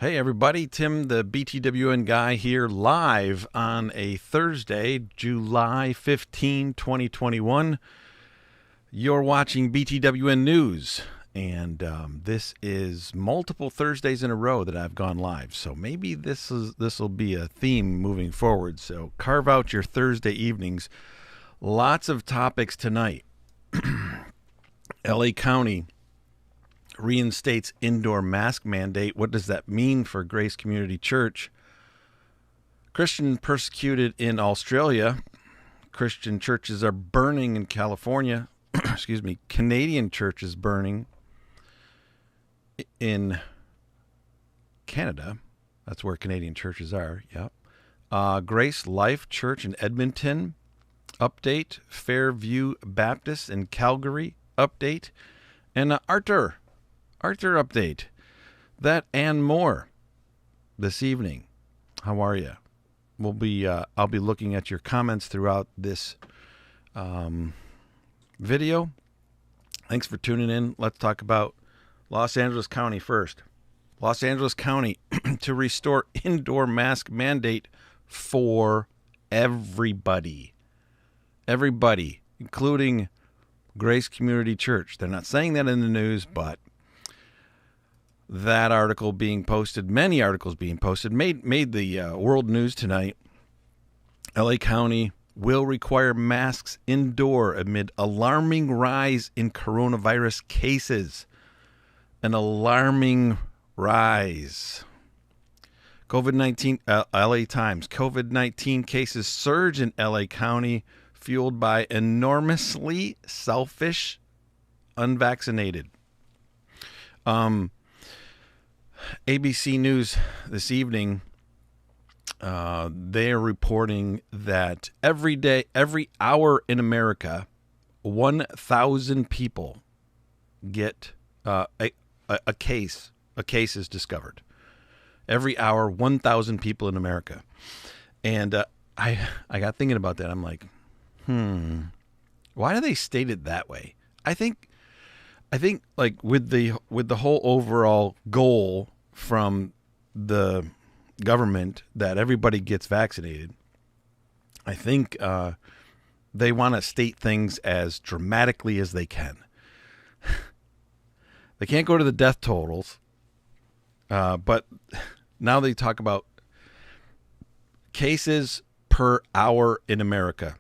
Hey everybody, Tim the BTWN guy here live on a Thursday, July 15, 2021. You're watching BTWN News, and this is multiple Thursdays in a row that I've gone live. So maybe this will be a theme moving forward. So carve out your Thursday evenings. Lots of topics tonight. LA County reinstates indoor mask mandate. What does that mean for Grace Community Church? Christian persecuted in Australia. Christian churches are burning in California. Excuse me. Canadian churches burning in Canada. That's where Canadian churches are. Yep. GraceLife Church in Edmonton. Update. Fairview Baptist in Calgary. Update. And Artur update. That and more this evening. How are you? I'll be looking at your comments throughout this video. Thanks for tuning in. Let's talk about Los Angeles County first. Los Angeles County to restore indoor mask mandate for everybody. Everybody, including Grace Community Church. They're not saying that in the news, but that article being posted, many articles being posted, made the world news tonight. LA County will require masks indoor amid alarming rise in coronavirus cases. An alarming rise. COVID-19, LA Times. COVID-19 cases surge in LA County, fueled by enormously selfish unvaccinated. ABC News this evening, they are reporting that every hour in America, 1,000 people get a case is discovered. Every hour, 1,000 people in America. And I got thinking about that. I'm like, why do they state it that way? I think like with the whole overall goal from the government that everybody gets vaccinated, I think they want to state things as dramatically as they can. They can't go to the death totals, but now they talk about cases per hour in America.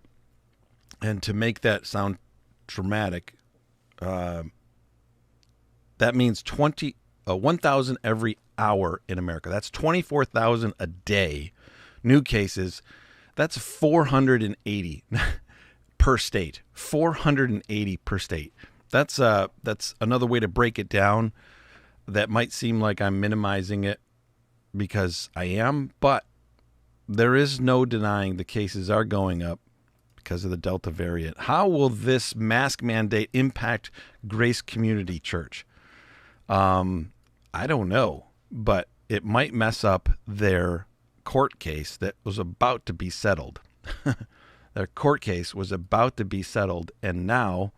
And to make that sound dramatic, that means 1,000 every hour in America. That's 24,000 a day. New cases, that's 480 per state. 480 per state. That's another way to break it down. That might seem like I'm minimizing it because I am, but there is no denying the cases are going up because of the Delta variant. How will this mask mandate impact Grace Community Church? I don't know, but it might mess up their court case that was about to be settled. Their court case was about to be settled, and now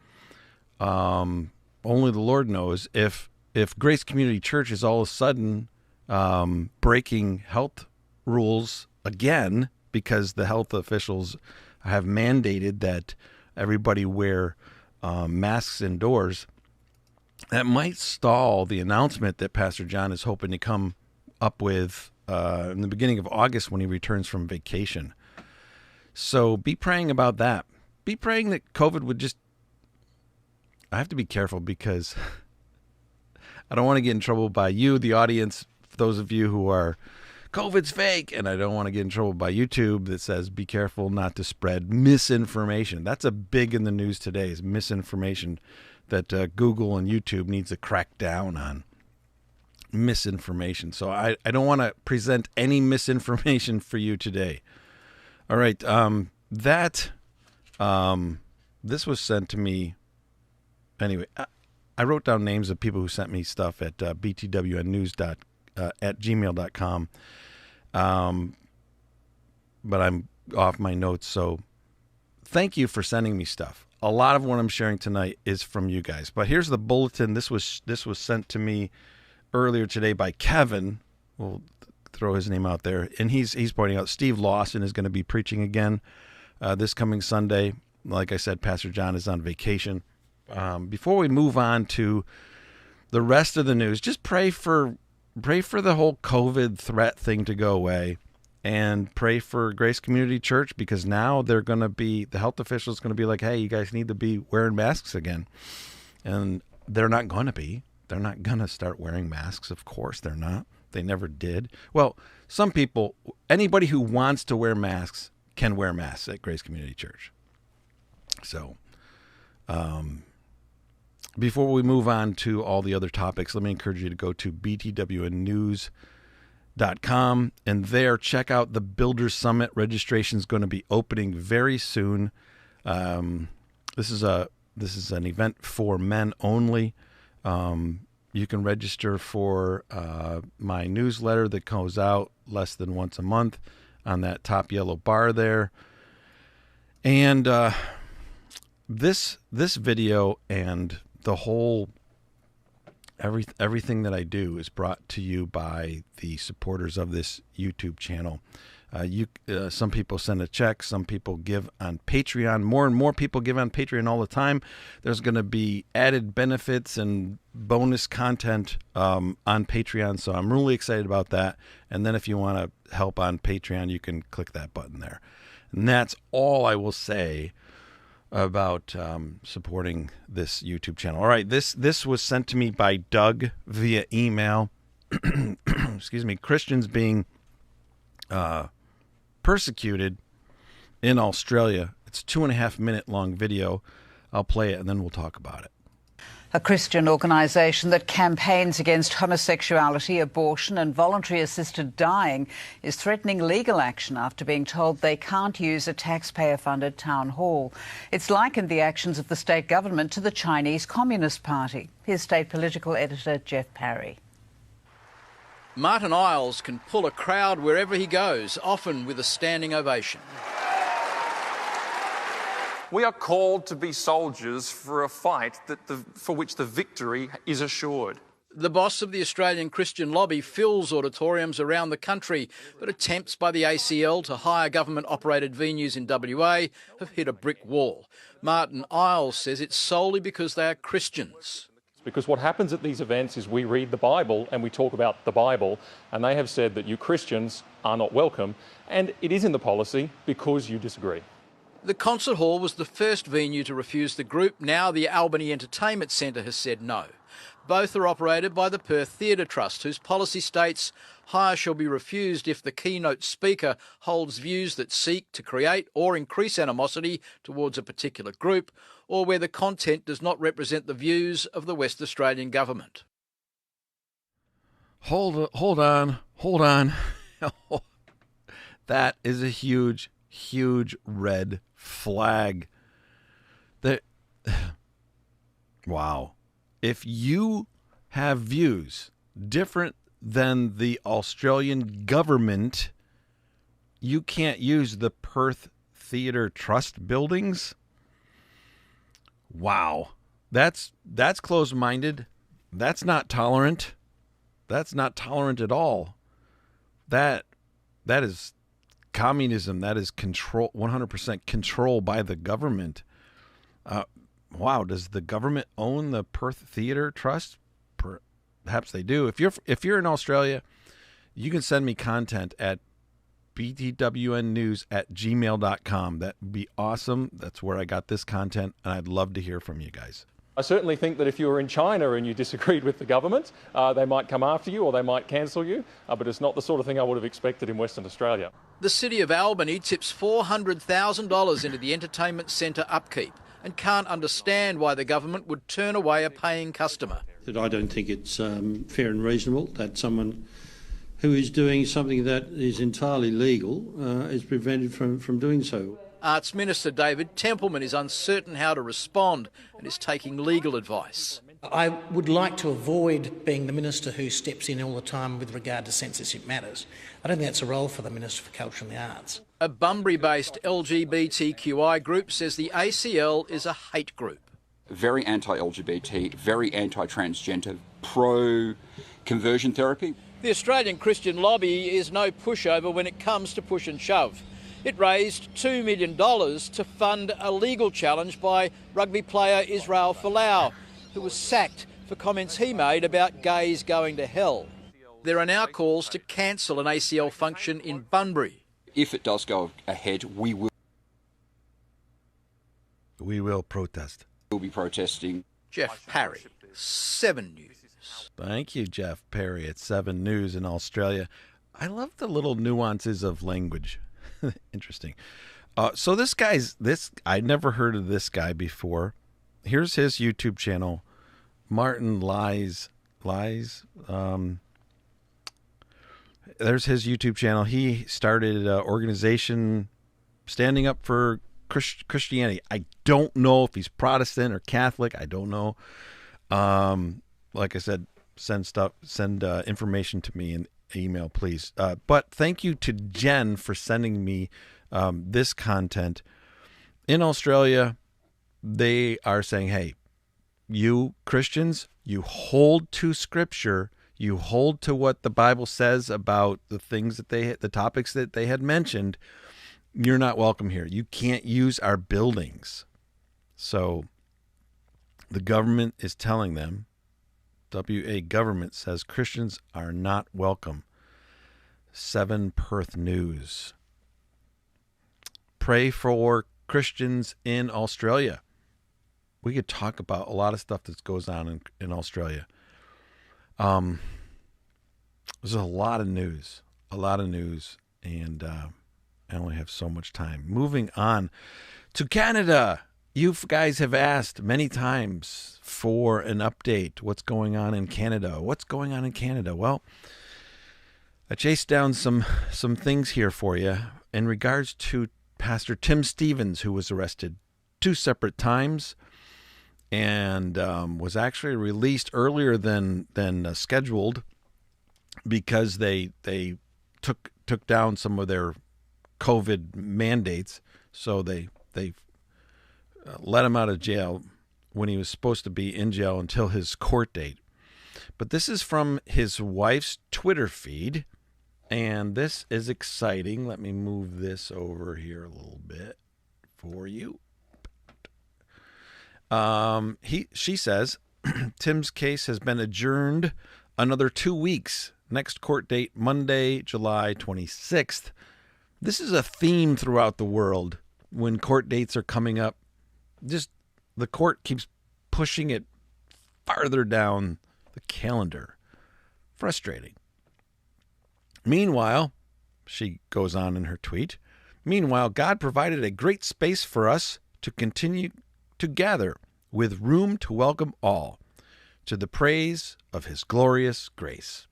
only the Lord knows if Grace Community Church is all of a sudden breaking health rules again because the health officials have mandated that everybody wear masks indoors. That might stall the announcement that Pastor John is hoping to come up with in the beginning of August when he returns from vacation. So be praying about that. Be praying that COVID would just... I have to be careful because I don't want to get in trouble by you, the audience, those of you who are COVID's fake, and I don't want to get in trouble by YouTube that says be careful not to spread misinformation. That's a big in the news today, is misinformation, that Google and YouTube needs to crack down on misinformation. So I don't want to present any misinformation for you today. All right, this was sent to me. Anyway, I wrote down names of people who sent me stuff at btwnnews@gmail.com. But I'm off my notes, so thank you for sending me stuff. A lot of what I'm sharing tonight is from you guys. But here's the bulletin. This was sent to me earlier today by Kevin. we'll throw his name out there. And he's pointing out Steve Lawson is going to be preaching again this coming Sunday. Like I said, Pastor John is on vacation. Before we move on to the rest of the news, just pray for the whole COVID threat thing to go away, and pray for Grace Community Church, because now the health officials going to be like, hey, you guys need to be wearing masks again. And they're not going to be. They're not going to start wearing masks. Of course they're not. They never did. Well, some people, anybody who wants to wear masks can wear masks at Grace Community Church. So, before we move on to all the other topics, let me encourage you to go to btwnnews.com, and there check out the Builders Summit. Registration is going to be opening very soon. This is an event for men only. You can register for my newsletter that goes out less than once a month on that top yellow bar there. And this video and the whole everything that I do is brought to you by the supporters of this YouTube channel. Some people send a check, some people give on Patreon. More and more people give on Patreon all the time. There's going to be added benefits and bonus content on Patreon, so I'm really excited about that. And then if you want to help on Patreon, you can click that button there. And that's all I will say about supporting this YouTube channel. All right, this was sent to me by Doug via email. Excuse me. Christians being persecuted in Australia. It's a 2.5 minute long video. I'll play it and then we'll talk about it. A Christian organisation that campaigns against homosexuality, abortion and voluntary assisted dying is threatening legal action after being told they can't use a taxpayer-funded town hall. It's likened the actions of the state government to the Chinese Communist Party. Here's state political editor Jeff Parry. Martin Iles can pull a crowd wherever he goes, often with a standing ovation. We are called to be soldiers for a fight for which the victory is assured. The boss of the Australian Christian lobby fills auditoriums around the country, but attempts by the ACL to hire government-operated venues in WA have hit a brick wall. Martin Iles says it's solely because they are Christians. Because what happens at these events is we read the Bible and we talk about the Bible, and they have said that you Christians are not welcome, and it is in the policy because you disagree. The concert hall was the first venue to refuse the group. Now the Albany Entertainment Centre has said no. Both are operated by the Perth Theatre Trust, whose policy states hire shall be refused if the keynote speaker holds views that seek to create or increase animosity towards a particular group, or where the content does not represent the views of the West Australian government. Hold on. That is a huge red flag. Wow. If you have views different than the Australian government, you can't use the Perth Theatre Trust buildings. Wow. That's closed-minded. That's not tolerant. That's not tolerant at all. That is communism. That is control, 100% control by the government. Wow, does the government own the Perth Theatre Trust? Perhaps they do. If you're in Australia, you can send me content at btwnnews@gmail.com. That would be awesome. That's where I got this content, and I'd love to hear from you guys. I certainly think that if you were in China and you disagreed with the government, they might come after you or they might cancel you, but it's not the sort of thing I would have expected in Western Australia. The City of Albany tips $400,000 into the entertainment centre upkeep and can't understand why the government would turn away a paying customer. That I don't think it's fair and reasonable that someone who is doing something that is entirely legal is prevented from doing so. Arts Minister David Templeman is uncertain how to respond and is taking legal advice. I would like to avoid being the minister who steps in all the time with regard to censorship matters. I don't think that's a role for the Minister for Culture and the Arts. A Bunbury-based LGBTQI group says the ACL is a hate group. Very anti-LGBT, very anti-transgender, pro-conversion therapy. The Australian Christian lobby is no pushover when it comes to push and shove. It raised $2 million to fund a legal challenge by rugby player Israel Folau, who was sacked for comments he made about gays going to hell. There are now calls to cancel an ACL function in Bunbury. If it does go ahead, we will protest. We'll be protesting. Jeff Parry, 7 News. Thank you, Jeff Perry at 7 News in Australia. I love the little nuances of language. Interesting. So I'd never heard of this guy before. Here's his YouTube channel, Martin Lies. There's his YouTube channel. He started an organization standing up for Christianity. I don't know if he's Protestant or Catholic. I don't know. Like I said, send information to me in email, please. But thank you to Jen for sending me this content. In Australia, they are saying, hey, you Christians, you hold to Scripture. You hold to what the Bible says about the things that the topics that they had mentioned. You're not welcome here. You can't use our buildings. So the government is telling them, WA government says Christians are not welcome. 7 Perth News. Pray for Christians in Australia. We could talk about a lot of stuff that goes on in Australia. There's a lot of news, and I only have so much time. Moving on to Canada. You guys have asked many times for an update. What's going on in Canada? Well, I chased down some things here for you in regards to Pastor Tim Stevens, who was arrested 2 separate times and was actually released earlier than scheduled because they took down some of their COVID mandates. So they let him out of jail when he was supposed to be in jail until his court date. But this is from his wife's Twitter feed, and this is exciting. Let me move this over here a little bit for you. She says, Tim's case has been adjourned another 2 weeks. Next court date, Monday, July 26th. This is a theme throughout the world when court dates are coming up. Just the court keeps pushing it farther down the calendar. Frustrating. Meanwhile, she goes on in her tweet, meanwhile, God provided a great space for us to continue to gather with room to welcome all to the praise of his glorious grace.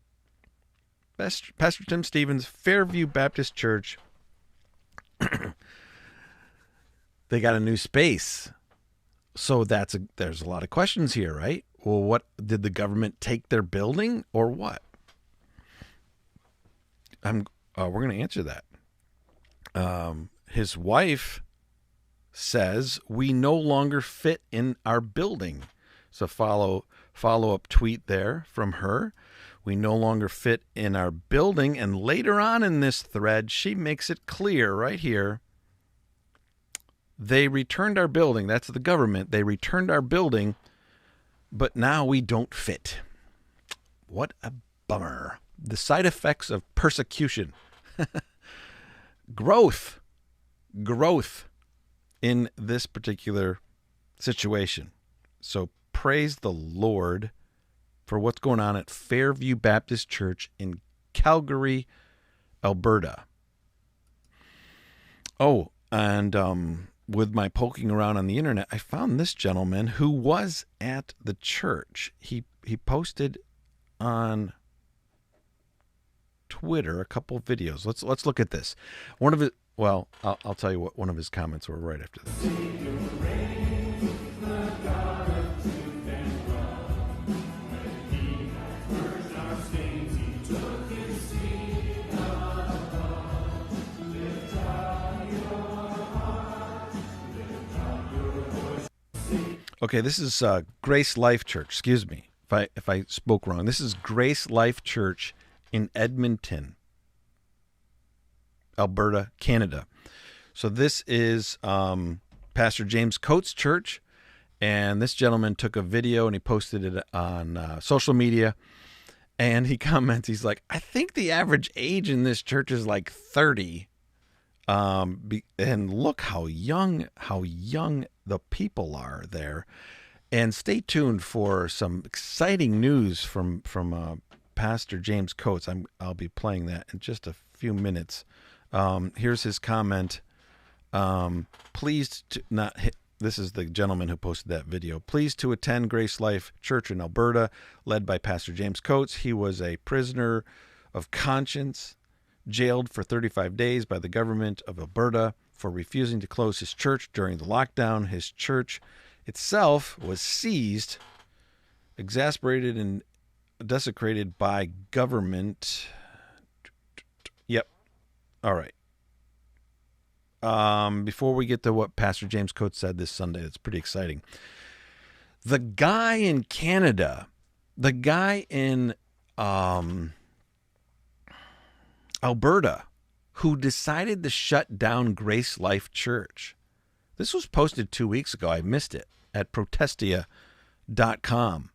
Pastor Tim Stevens, Fairview Baptist Church, they got a new space. So there's a lot of questions here, right? Well, what did the government take their building or what? We're going to answer that. His wife says we no longer fit in our building. So follow-up tweet there from her. We no longer fit in our building. And later on in this thread, she makes it clear right here. They returned our building. That's the government. They returned our building, but now we don't fit. What a bummer. The side effects of persecution. Growth in this particular situation. So praise the Lord for what's going on at Fairview Baptist Church in Calgary, Alberta. Oh, and with my poking around on the internet, I found this gentleman who was at the church. He posted on Twitter a couple of videos. Let's look at this. One of it. Well, I'll tell you what one of his comments were right after this. Okay, this is GraceLife Church. Excuse me if I spoke wrong. This is GraceLife Church in Edmonton, Alberta, Canada. So this is Pastor James Coates' church, and this gentleman took a video and he posted it on social media, and he comments, he's like, I think the average age in this church is like 30, and look how young the people are there. And stay tuned for some exciting news from Pastor James Coates. I'll be playing that in just a few minutes. Here's his comment. Pleased to not hit. This is the gentleman who posted that video. Pleased to attend GraceLife Church in Alberta, led by Pastor James Coates. He was a prisoner of conscience, jailed for 35 days by the government of Alberta for refusing to close his church during the lockdown. His church itself was seized, exasperated, and desecrated by government. Yep. All right. Before we get to what Pastor James Coates said this Sunday, that's pretty exciting. The guy in Canada, the guy in Alberta, who decided to shut down GraceLife Church. This was posted 2 weeks ago. I missed it at Protestia.com.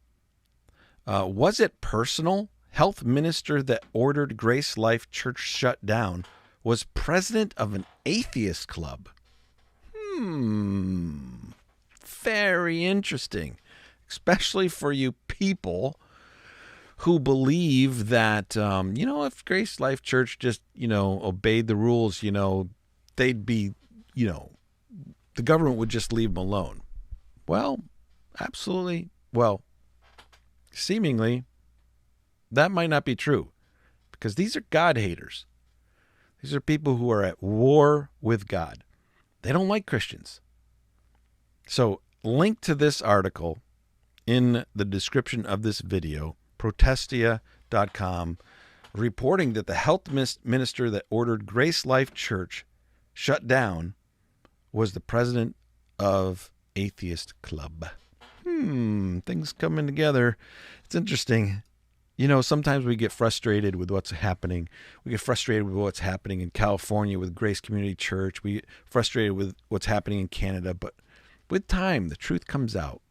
Was it personal? Health minister that ordered GraceLife Church shut down was president of an atheist club. Very interesting, especially for you people who believe that, if GraceLife Church just, obeyed the rules, they'd be, the government would just leave them alone. Well, absolutely. Well, seemingly, that might not be true, because these are God haters. These are people who are at war with God. They don't like Christians. So, link to this article in the description of this video, Protestia.com, reporting that the health minister that ordered GraceLife Church shut down was the president of Atheist Club. Things coming together. It's interesting. Sometimes we get frustrated with what's happening. We get frustrated with what's happening in California with Grace Community Church. We get frustrated with what's happening in Canada. But with time, the truth comes out.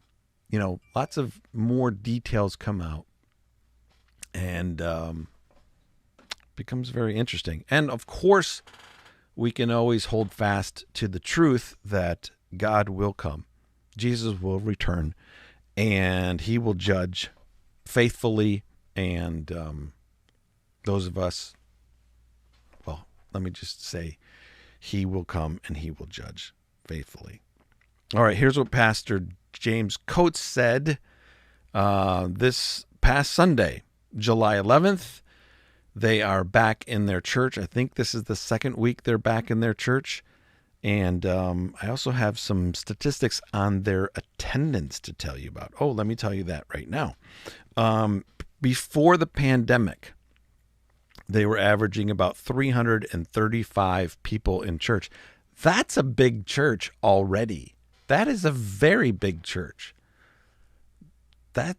Lots of more details come out. And becomes very interesting. And, of course, we can always hold fast to the truth that God will come. Jesus will return. And he will judge faithfully. And those of us, well, let me just say, he will come and he will judge faithfully. All right, here's what Pastor James Coates said this past Sunday, July 11th. They are back in their church. I think this is the second week they're back in their church. And I also have some statistics on their attendance to tell you about. Oh, let me tell you that right now. Before the pandemic, they were averaging about 335 people in church. That's a big church already. That is a very big church. That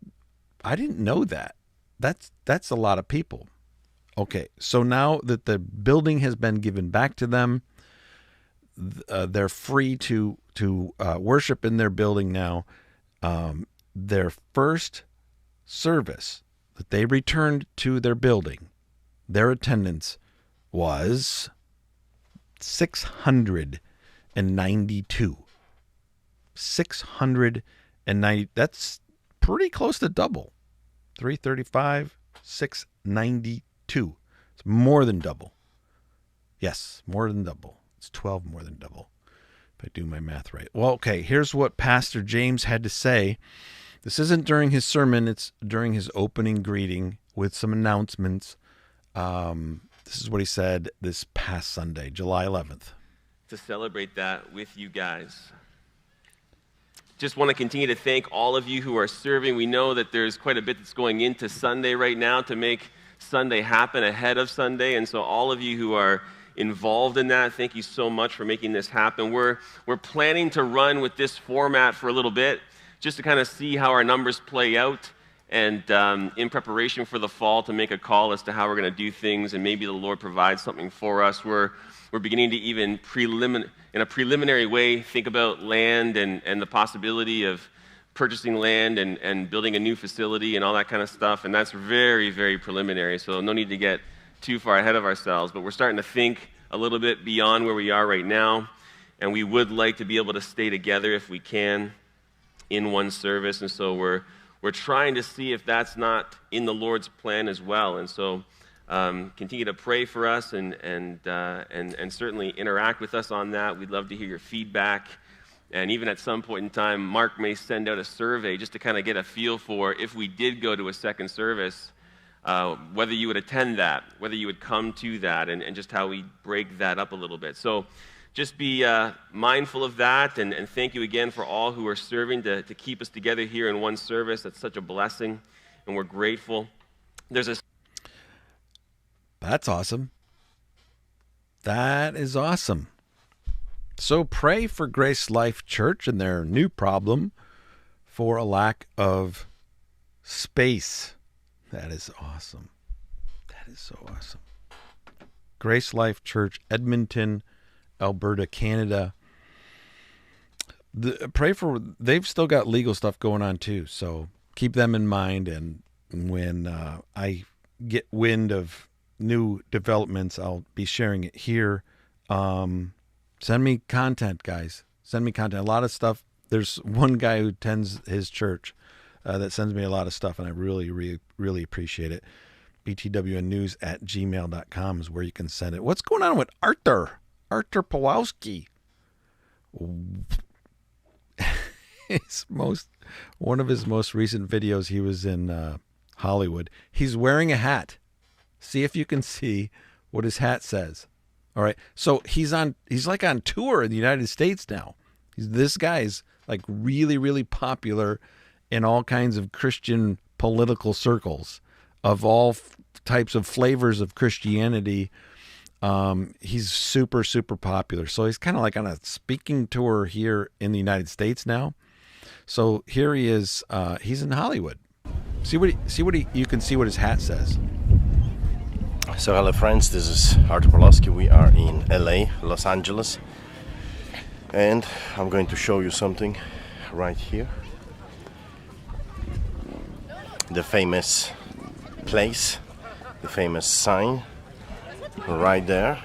I didn't know that. That's a lot of people. Okay, so now that the building has been given back to them, they're free to worship in their building now. Their first service that they returned to their building, their attendance was 692. 690. That's pretty close to double. 335, 692. It's more than double. Yes, more than double. It's 12 more than double, if I do my math right. Well, okay, here's what Pastor James had to say. This isn't during his sermon. It's during his opening greeting with some announcements. This is what he said this past Sunday, July 11th. To celebrate that with you guys. Just want to continue to thank all of you who are serving. We know that there's quite a bit that's going into Sunday right now to make Sunday happen ahead of Sunday. And so all of you who are involved in that, thank you so much for making this happen. We're planning to run with this format for a little bit, just to kind of see how our numbers play out. and in preparation for the fall to make a call as to how we're going to do things, and maybe the Lord provides something for us. We're beginning to even in a preliminary way think about land and the possibility of purchasing land and building a new facility and all that kind of stuff, and that's very, very preliminary, so no need to get too far ahead of ourselves, but we're starting to think a little bit beyond where we are right now, and we would like to be able to stay together if we can in one service, and so we're trying to see if that's not in the Lord's plan as well, and so continue to pray for us and certainly interact with us on that. We'd love to hear your feedback, and even at some point in time, Mark may send out a survey just to kind of get a feel for if we did go to a second service, whether you would attend that, whether you would come to that, and just how we break that up a little bit. So just be mindful of that, and thank you again for all who are serving to keep us together here in one service. That's such a blessing, and we're grateful. That's awesome. That is awesome. So pray for GraceLife Church and their new problem for a lack of space. That is awesome. That is so awesome. GraceLife Church, Edmonton, Alberta, Canada. Pray for, they've still got legal stuff going on too, so keep them in mind. And when I get wind of new developments, I'll be sharing it here. Send me content, guys. Send me content. A lot of stuff. There's one guy who attends his church that sends me a lot of stuff, and I really, really, really appreciate it. btwnnews@gmail.com is where you can send it. What's going on with Artur Pawlowski? One of his most recent videos, he was in Hollywood. He's wearing a hat. See if you can see what his hat says. All right. So he's like on tour in the United States now. This guy's like really, really popular in all kinds of Christian political circles of all types of flavors of Christianity. He's super, super popular. So he's kind of like on a speaking tour here in the United States now. So here he is. He's in Hollywood. You can see what his hat says. So hello friends, this is Artur Pawlowski. We are in LA, Los Angeles, and I'm going to show you something right here. The famous place, the famous sign right there.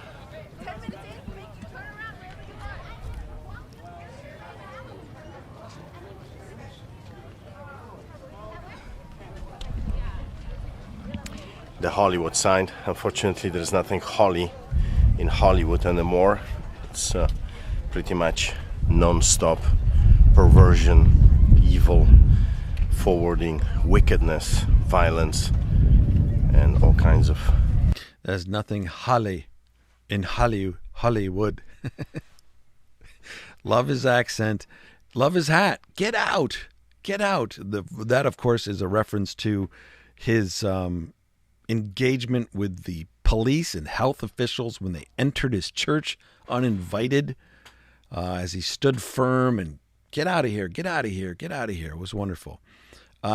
The Hollywood sign. Unfortunately, there's nothing holy in Hollywood anymore. It's pretty much non-stop perversion, evil, forwarding, wickedness, violence, and all kinds of... There's nothing holy in Hollywood. Love his accent. Love his hat. Get out. Get out. That, of course, is a reference to his... engagement with the police and health officials when they entered his church uninvited, as he stood firm and get out of here, get out of here, get out of here. It was wonderful.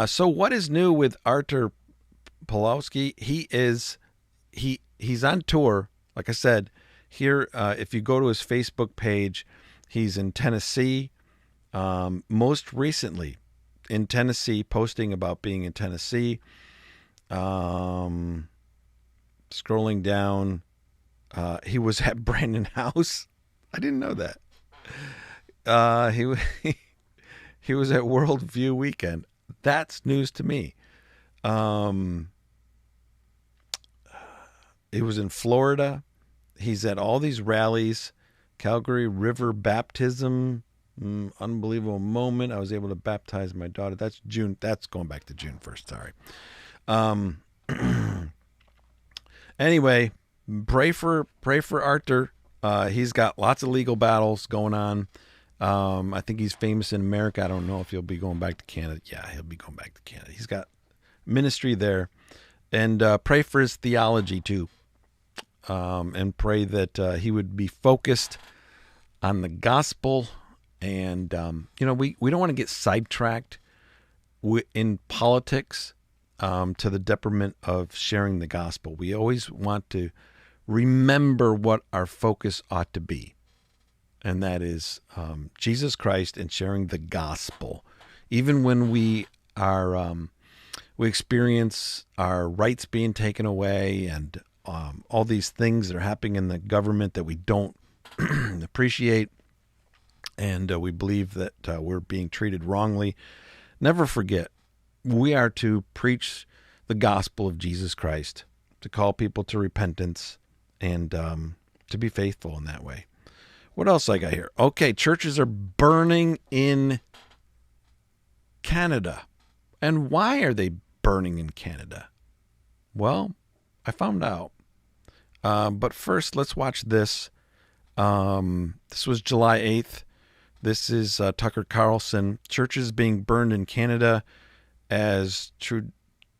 So what is new with Artur Pawlowski? He's on tour. Like I said, here, if you go to his Facebook page, he's in Tennessee. Most recently in Tennessee, posting about being in Tennessee. Scrolling down, he was at Brandon House. I didn't know that. He was at Worldview Weekend. That's news to me. He was in Florida. He's at all these rallies. Calgary River Baptism, unbelievable moment. I was able to baptize my daughter. That's June. That's going back to June 1st. Sorry. Anyway, pray for Artur. He's got lots of legal battles going on. I think he's famous in America. I don't know if he'll be going back to Canada. Yeah, he'll be going back to Canada. He's got ministry there. And pray for his theology too. And pray that he would be focused on the gospel. And, we don't want to get sidetracked in politics. to the detriment of sharing the gospel. We always want to remember what our focus ought to be, and that is Jesus Christ and sharing the gospel. Even when we experience our rights being taken away and all these things that are happening in the government that we don't appreciate, and we believe that we're being treated wrongly, never forget, we are to preach the gospel of Jesus Christ, to call people to repentance, and to be faithful in that way. What else I got here? Okay, churches are burning in Canada. And why are they burning in Canada? Well, I found out. But first, let's watch this. This was July 8th. This is Tucker Carlson. Churches being burned in Canada as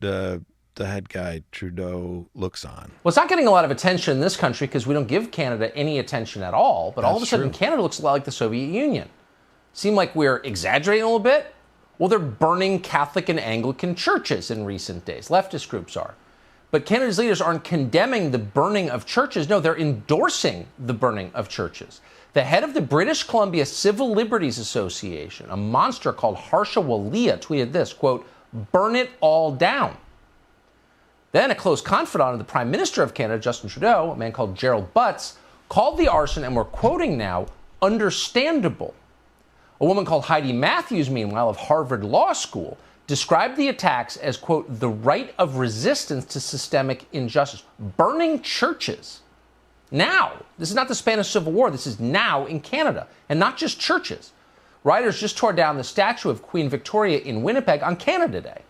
the head guy, Trudeau, looks on. Well, it's not getting a lot of attention in this country because we don't give Canada any attention at all. But all of a sudden, Canada looks a lot like the Soviet Union. Seem like we're exaggerating a little bit? Well, they're burning Catholic and Anglican churches in recent days. Leftist groups are. But Canada's leaders aren't condemning the burning of churches. No, they're endorsing the burning of churches. The head of the British Columbia Civil Liberties Association, a monster called Harsha Walia, tweeted this, quote, "Burn it all down." Then a close confidant of the Prime Minister of Canada, Justin Trudeau, a man called Gerald Butts, called the arson, and we're quoting now, understandable. A woman called Heidi Matthews, meanwhile, of Harvard Law School, described the attacks as, quote, the right of resistance to systemic injustice. Burning churches. Now. This is not the Spanish Civil War. This is now in Canada. And not just churches. Rioters just tore down the statue of Queen Victoria in Winnipeg on Canada Day.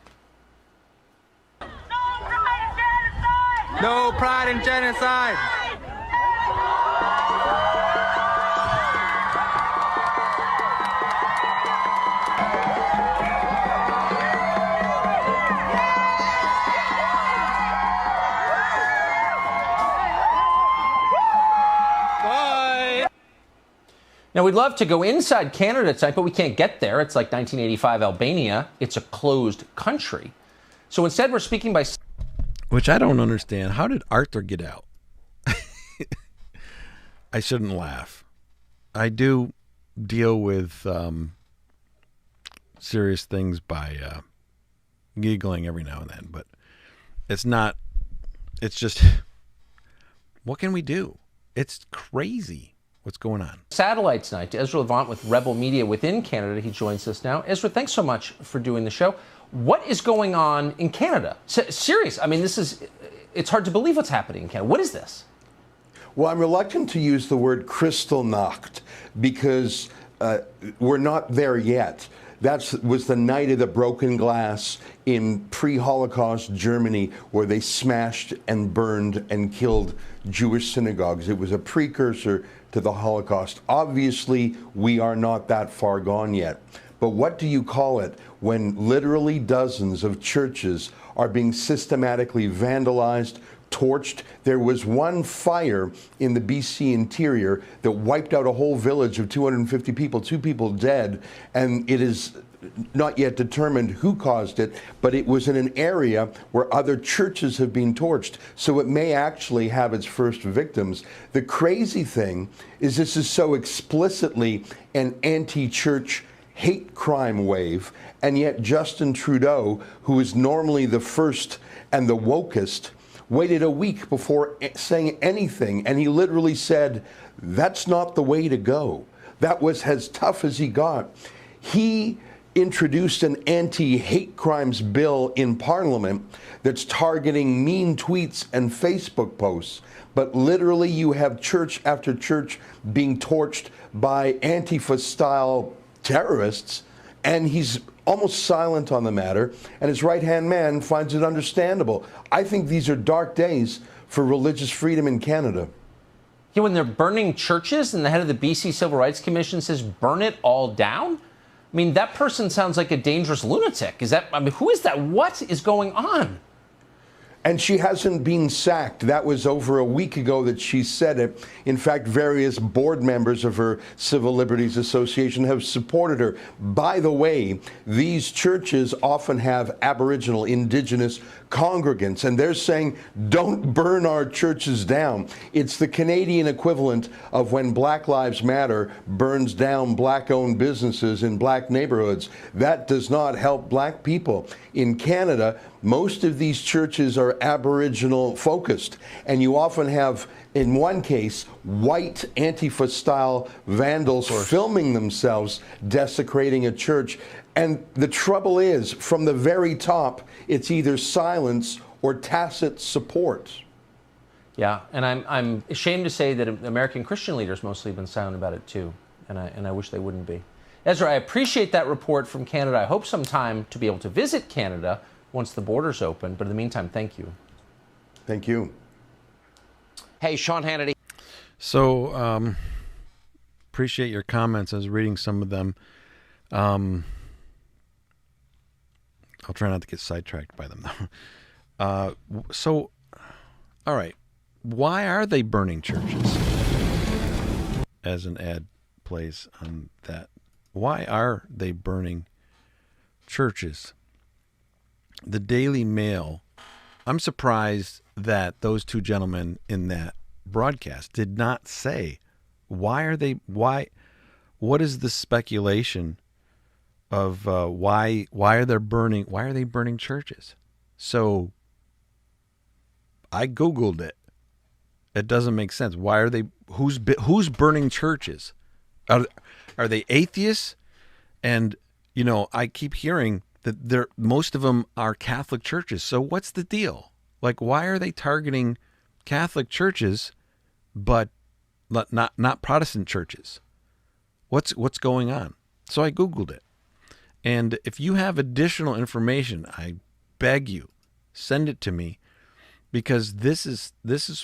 No pride in genocide! Now, we'd love to go inside Canada tonight, but we can't get there. It's like 1985 Albania. It's a closed country. So instead, we're speaking by... Which I don't understand. How did Arthur get out? I shouldn't laugh. I do deal with serious things by giggling every now and then, but it's not... It's just... What can we do? It's crazy. What's going on? Satellite tonight to Ezra Levant with Rebel Media within Canada. He joins us now. Ezra, thanks so much for doing the show. What is going on in Canada? Serious. I mean, it's hard to believe what's happening in Canada. What is this? Well, I'm reluctant to use the word Kristallnacht because we're not there yet. That was the night of the broken glass in pre-Holocaust Germany, where they smashed and burned and killed Jewish synagogues. It was a precursor to the Holocaust. Obviously, we are not that far gone yet. But what do you call it when literally dozens of churches are being systematically vandalized, torched? There was one fire in the BC interior that wiped out a whole village of 250 people, 2 people dead, and it is not yet determined who caused it, but it was in an area where other churches have been torched, so it may actually have its first victims. The crazy thing is this is so explicitly an anti-church hate crime wave, and yet Justin Trudeau, who is normally the first and the wokest, waited a week before saying anything, and he literally said, that's not the way to go. That was as tough as he got. He introduced an anti-hate crimes bill in Parliament that's targeting mean tweets and Facebook posts. But literally you have church after church being torched by Antifa-style terrorists, and he's almost silent on the matter, and his right-hand man finds it understandable. I think these are dark days for religious freedom in Canada. Yeah, when they're burning churches and the head of the BC Civil Rights Commission says burn it all down? I mean, that person sounds like a dangerous lunatic. Is that, I mean, who is that? What is going on? And she hasn't been sacked. That was over a week ago that she said it. In fact, various board members of her Civil Liberties Association have supported her. By the way, these churches often have Aboriginal, Indigenous congregants, and they're saying, don't burn our churches down. It's the Canadian equivalent of when Black Lives Matter burns down Black-owned businesses in Black neighborhoods. That does not help Black people. In Canada, most of these churches are Aboriginal focused, and you often have, in one case, white Antifa-style vandals filming themselves desecrating a church. And the trouble is, from the very top, it's either silence or tacit support. Yeah, and I'm ashamed to say that American Christian leaders mostly have been silent about it too, and I wish they wouldn't be. Ezra, I appreciate that report from Canada. I hope sometime to be able to visit Canada once the borders open, but in the meantime, thank you. Thank you. Hey, Sean Hannity. So, appreciate your comments. I was reading some of them. I'll try not to get sidetracked by them, though. So, all right. Why are they burning churches? As an ad plays on that. Why are they burning churches? The Daily Mail, I'm surprised that those two gentlemen in that broadcast did not say, what is the speculation of why are they burning churches? So I Googled it. It doesn't make sense. Why are they, who's burning churches? Are they atheists? And, you know, I keep hearing that most of them are Catholic churches. So what's the deal? Like, why are they targeting Catholic churches, but not Protestant churches? What's going on? So I Googled it. And if you have additional information, I beg you, send it to me, because this is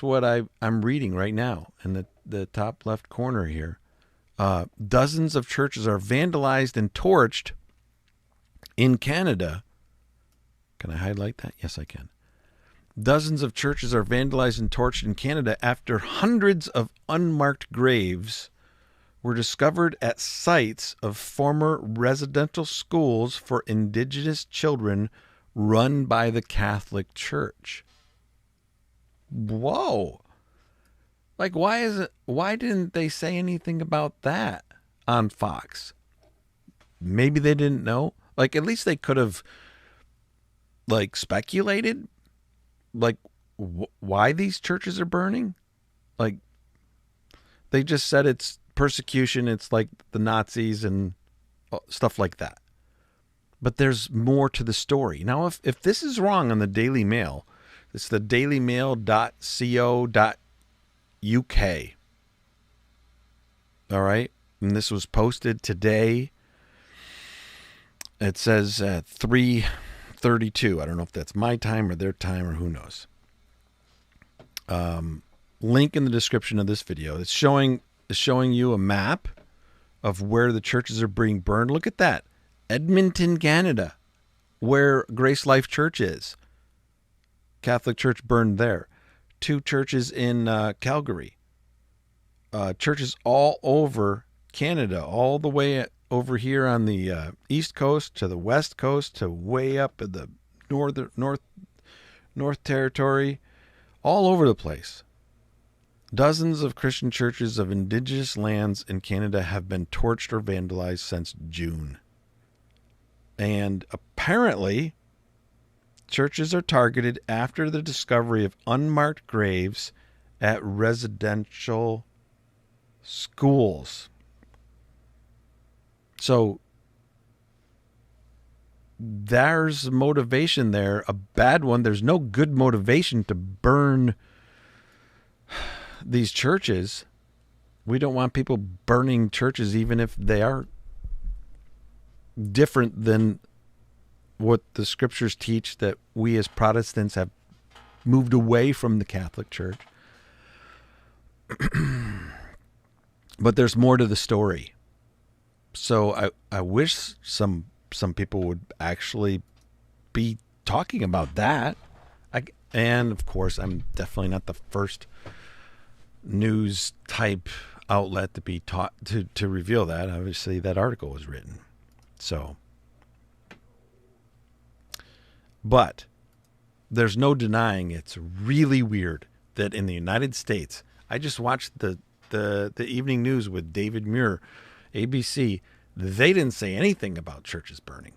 what I'm reading right now in the top left corner here. Dozens of churches are vandalized and torched in Canada. Can I highlight that? Yes, I can. Dozens of churches are vandalized and torched in Canada after hundreds of unmarked graves were discovered at sites of former residential schools for Indigenous children run by the Catholic Church. Whoa. Like, why didn't they say anything about that on Fox? Maybe they didn't know. Like, at least they could have, like, speculated, like, why these churches are burning. Like, they just said it's persecution, it's like the Nazis and stuff like that. But there's more to the story. Now, if this is wrong on the Daily Mail, it's the dailymail.co.uk. All right? And this was posted today. It says 3:32. I don't know if that's my time or their time or who knows. Link in the description of this video. It's showing you a map of where the churches are being burned. Look at that. Edmonton, Canada, where GraceLife Church is. Catholic Church burned there. 2 churches in Calgary. Churches all over Canada, all the way over here on the East Coast to the West Coast to way up at the North Territory, all over the place. Dozens of Christian churches of Indigenous lands in Canada have been torched or vandalized since June. And apparently, churches are targeted after the discovery of unmarked graves at residential schools. So there's motivation there, a bad one. There's no good motivation to burn these churches. We don't want people burning churches, even if they are different than what the scriptures teach, that we as Protestants have moved away from the Catholic Church. But there's more to the story. So I wish some people would actually be talking about that. And, of course, I'm definitely not the first news type outlet to be taught to reveal that. Obviously, that article was written. So, but there's no denying it's really weird that in the United States, I just watched the evening news with David Muir, ABC. They didn't say anything about churches burning.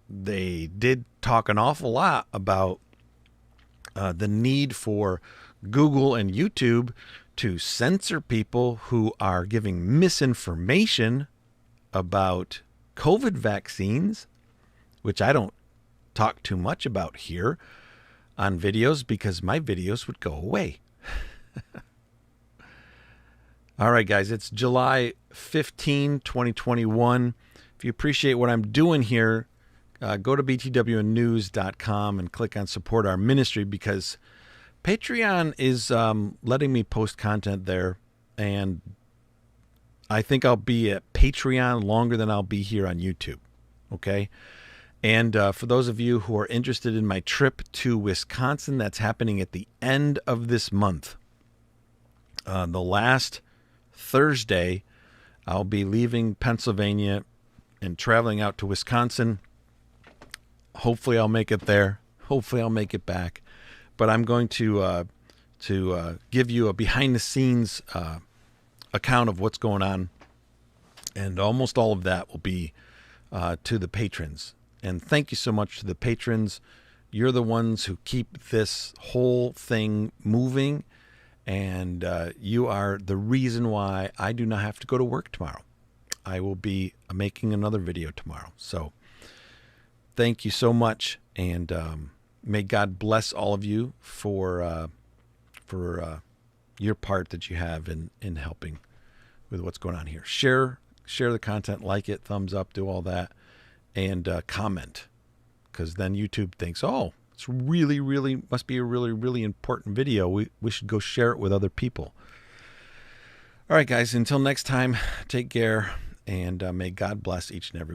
They did talk an awful lot about the need for Google and YouTube to censor people who are giving misinformation about COVID vaccines, which I don't talk too much about here on videos because my videos would go away. All right, guys, it's July 15, 2021. If you appreciate what I'm doing here, go to btwnnews.com and click on support our ministry, because Patreon is letting me post content there, and I think I'll be at Patreon longer than I'll be here on YouTube. Okay? And for those of you who are interested in my trip to Wisconsin, that's happening at the end of this month. The last Thursday, I'll be leaving Pennsylvania and traveling out to Wisconsin. Hopefully I'll make it there. Hopefully I'll make it back. But I'm going to give you a behind-the-scenes account of what's going on. And almost all of that will be to the patrons. And thank you so much to the patrons. You're the ones who keep this whole thing moving. And you are the reason why I do not have to go to work tomorrow. I will be making another video tomorrow. So thank you so much. And may God bless all of you for your part that you have in helping with what's going on here. Share the content, like it, thumbs up, do all that, and comment, because then YouTube thinks, oh, it's really must be a really important video. We should go share it with other people. All right, guys, until next time, take care, and may God bless each and every